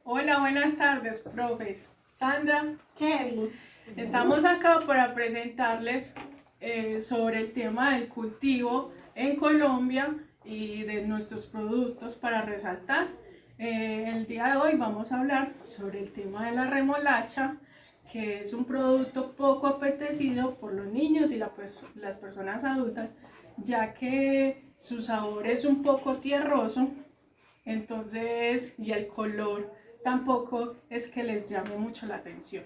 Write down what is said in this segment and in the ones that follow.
Hola, buenas tardes, profes. Sandra, Kevin, estamos acá para presentarles sobre el tema del cultivo en Colombia y de nuestros productos para resaltar. El día de hoy vamos a hablar sobre el tema de la remolacha, que es un producto poco apetecido por los niños y las personas adultas, ya que su sabor es un poco tierroso, entonces, y el color tampoco es que les llame mucho la atención.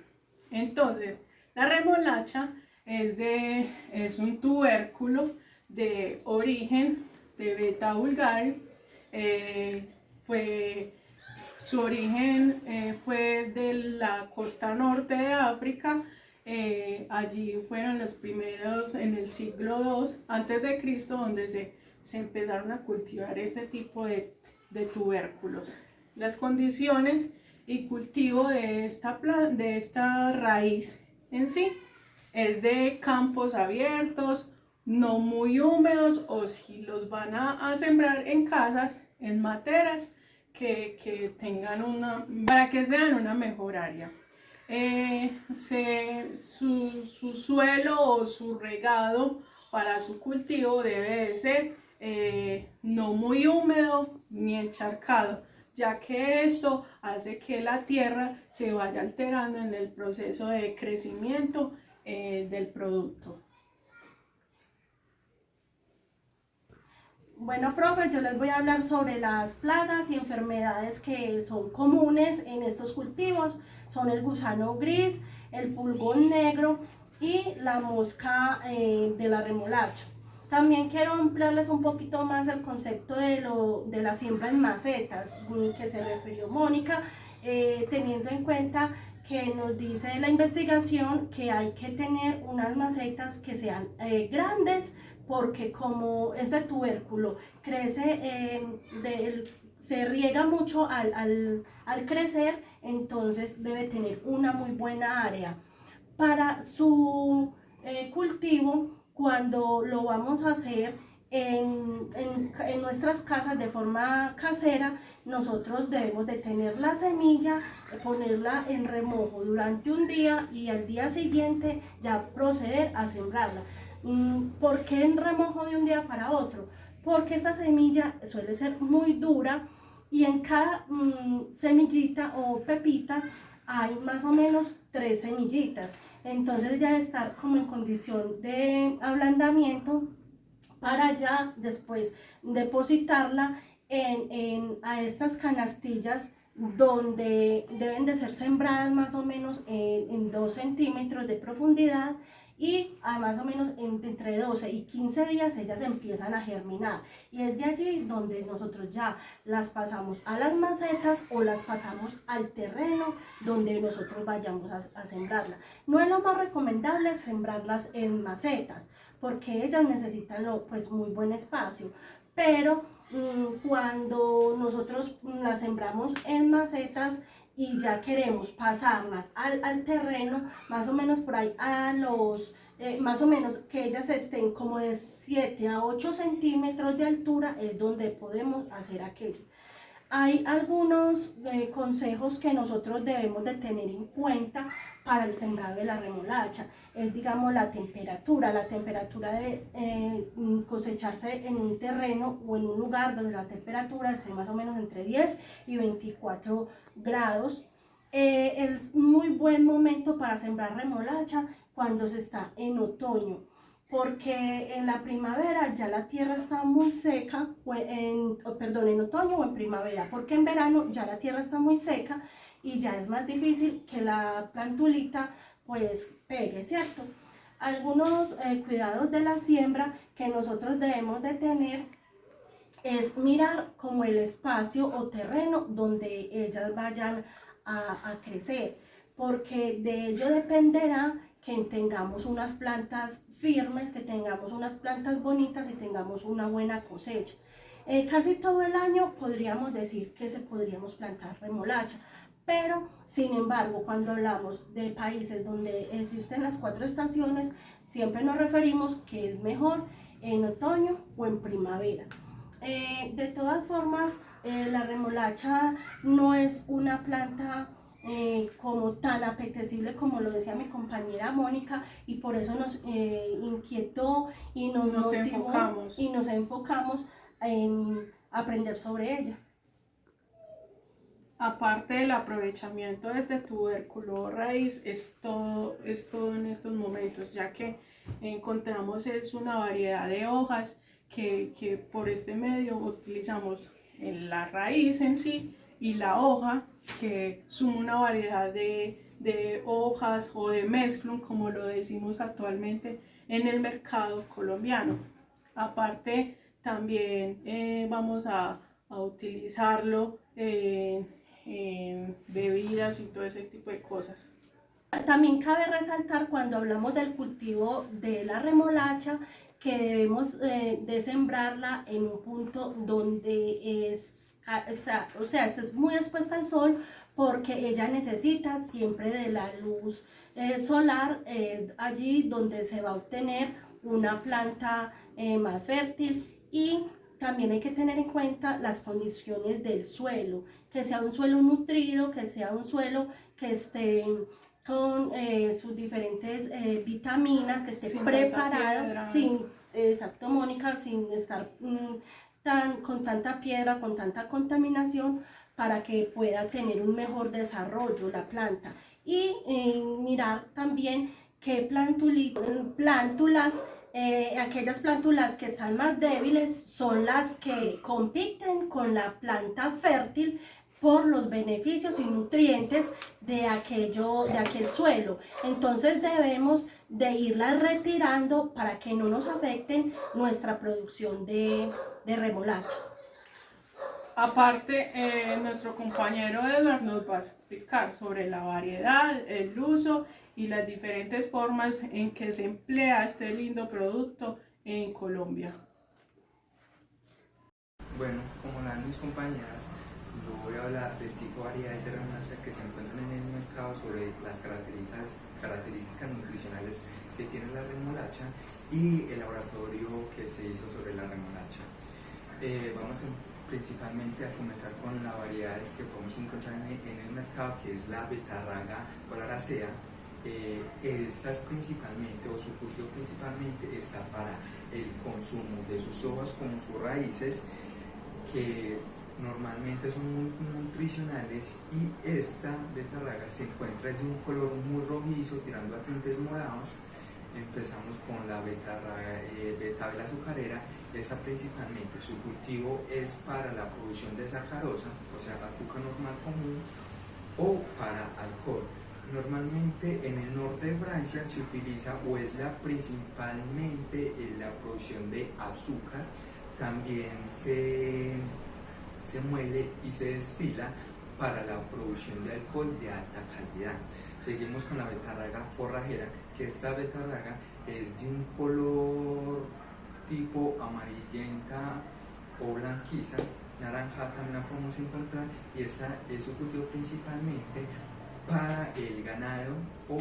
Entonces, la remolacha es un tubérculo de origen de Beta vulgare. eh, fue, Su origen fue de la costa norte de África. Allí fueron los primeros en el siglo II antes de Cristo donde se empezaron a cultivar este tipo de tubérculos. Las condiciones y cultivo de esta raíz en sí es de campos abiertos, no muy húmedos, o si los van a sembrar en casas, en materas que tengan para que sean una mejor área. Su suelo o su regado para su cultivo debe de ser no muy húmedo ni encharcado, ya que esto hace que la tierra se vaya alterando en el proceso de crecimiento del producto. bueno, profe, yo les voy a hablar sobre las plagas y enfermedades que son comunes en estos cultivos. Son el gusano gris, el pulgón negro y la mosca de la remolacha. También quiero ampliarles un poquito más el concepto de la siembra en macetas, que se refirió Mónica, teniendo en cuenta que nos dice la investigación que hay que tener unas macetas que sean grandes, porque como ese tubérculo crece, se riega mucho al crecer, entonces debe tener una muy buena área. Para su cultivo, cuando lo vamos a hacer en nuestras casas de forma casera, nosotros debemos de tener la semilla, ponerla en remojo durante un día y al día siguiente ya proceder a sembrarla. ¿Por qué en remojo de un día para otro? Porque esta semilla suele ser muy dura y en cada semillita o pepita hay más o menos 3 semillitas. Entonces ya estar como en condición de ablandamiento para ya después depositarla a estas canastillas donde deben de ser sembradas más o menos en 2 centímetros de profundidad, y a más o menos entre 12 y 15 días ellas empiezan a germinar, y es de allí donde nosotros ya las pasamos a las macetas o las pasamos al terreno donde nosotros vayamos a sembrarla. No es lo más recomendable sembrarlas en macetas porque ellas necesitan pues muy buen espacio, pero cuando nosotros las sembramos en macetas y ya queremos pasarlas al terreno, más o menos por ahí más o menos que ellas estén como de 7 a 8 centímetros de altura, es donde podemos hacer aquello. Hay algunos consejos que nosotros debemos de tener en cuenta para el sembrado de la remolacha. Es, digamos, la temperatura debe cosecharse en un terreno o en un lugar donde la temperatura esté más o menos entre 10 y 24 grados. Es muy buen momento para sembrar remolacha cuando se está en otoño, porque en la primavera ya la tierra está muy seca, en otoño o en primavera, porque en verano ya la tierra está muy seca y ya es más difícil que la plantulita pues pegue, ¿cierto? Algunos cuidados de la siembra que nosotros debemos de tener es mirar como el espacio o terreno donde ellas vayan a crecer, porque de ello dependerá que tengamos unas plantas firmes, que tengamos unas plantas bonitas y tengamos una buena cosecha. Casi todo el año podríamos decir que podríamos plantar remolacha, pero sin embargo cuando hablamos de países donde existen las 4 estaciones, siempre nos referimos que es mejor en otoño o en primavera. De todas formas, la remolacha no es una planta como tan apetecible como lo decía mi compañera Mónica, y por eso nos inquietó y nos motivó y nos enfocamos en aprender sobre ella. Aparte del aprovechamiento de este tubérculo raíz, es todo en estos momentos, ya que encontramos es una variedad de hojas que por este medio utilizamos en la raíz en sí y la hoja, que son una variedad de hojas o de mezclun, como lo decimos actualmente en el mercado colombiano. Aparte, también vamos a utilizarlo en bebidas y todo ese tipo de cosas. También cabe resaltar cuando hablamos del cultivo de la remolacha que debemos de sembrarla en un punto donde esté muy expuesta al sol, porque ella necesita siempre de la luz solar. Es allí donde se va a obtener una planta más fértil. Y también hay que tener en cuenta las condiciones del suelo, que sea un suelo nutrido, que sea un suelo que esté con sus diferentes vitaminas, que esté preparado, exacto, Mónica, sin estar con tanta piedra, con tanta contaminación, para que pueda tener un mejor desarrollo la planta. Y mirar también qué plántulas, aquellas plántulas que están más débiles son las que compiten con la planta fértil por los beneficios y nutrientes de aquel suelo. Entonces debemos de irlas retirando para que no nos afecten nuestra producción de remolacha. Aparte, nuestro compañero Edward nos va a explicar sobre la variedad, el uso y las diferentes formas en que se emplea este lindo producto en Colombia. Bueno, como dan mis compañeras, yo voy a hablar del tipo de variedades de remolacha que se encuentran en el mercado, sobre las características nutricionales que tiene la remolacha y el laboratorio que se hizo sobre la remolacha. Vamos principalmente a comenzar con las variedades que podemos encontrar en el mercado, que es la betarraga oleracea. Estas principalmente, o su cultivo principalmente, está para el consumo de sus hojas como sus raíces, que normalmente son muy nutricionales, y esta betarraga se encuentra de un color muy rojizo tirando a tintes morados. Empezamos con la betarraga betabel azucarera. Esta principalmente, su cultivo es para la producción de sacarosa, o sea, azúcar normal común, o para alcohol. Normalmente en el norte de Francia se utiliza, o es principalmente la producción de azúcar. También se muele y se destila para la producción de alcohol de alta calidad. Seguimos con la betarraga forrajera, que esta betarraga es de un color tipo amarillenta o blanquiza, naranja también la podemos encontrar, y esta es su cultivo principalmente para el ganado, o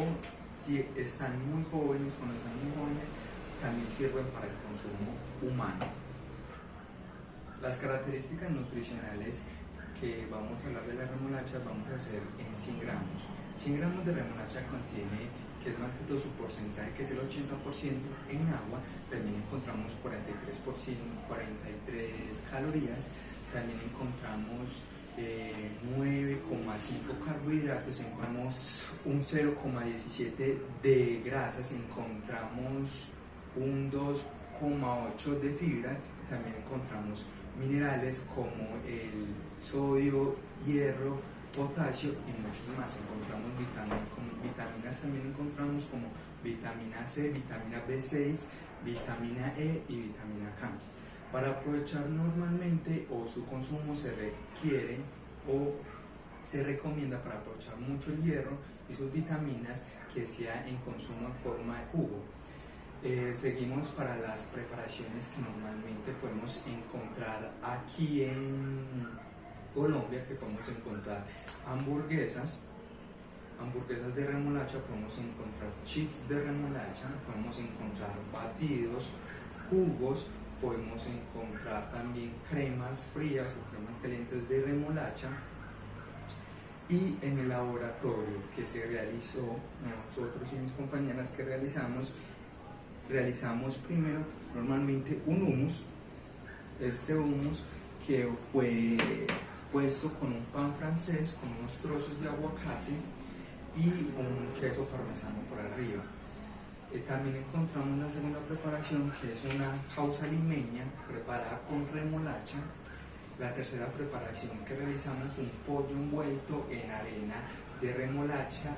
si están muy jóvenes, cuando están muy jóvenes, también sirven para el consumo humano. Las características nutricionales que vamos a hablar de la remolacha vamos a hacer en 100 gramos. 100 gramos de remolacha contiene, que es más que todo su porcentaje, que es el 80% en agua. También encontramos 43 calorías. También encontramos 9,5 carbohidratos, encontramos un 0,17 de grasas, encontramos un 2,8 de fibra. También encontramos minerales como el sodio, hierro, potasio y muchos más. Encontramos vitaminas, también encontramos como vitamina C, vitamina B6, vitamina E y vitamina K. Para aprovechar normalmente, o su consumo, se requiere o se recomienda, para aprovechar mucho el hierro y sus vitaminas, que sea en consumo en forma de jugo. Seguimos para las preparaciones que normalmente podemos encontrar aquí en Colombia, que podemos encontrar hamburguesas de remolacha, podemos encontrar chips de remolacha, podemos encontrar batidos, jugos, podemos encontrar también cremas frías o cremas calientes de remolacha. Y en el laboratorio que se realizó, nosotros y mis compañeras que realizamos primero normalmente un hummus. Este hummus que fue puesto con un pan francés, con unos trozos de aguacate y un queso parmesano por arriba. También encontramos la segunda preparación, que es una causa limeña preparada con remolacha. La tercera preparación que realizamos fue un pollo envuelto en arena de remolacha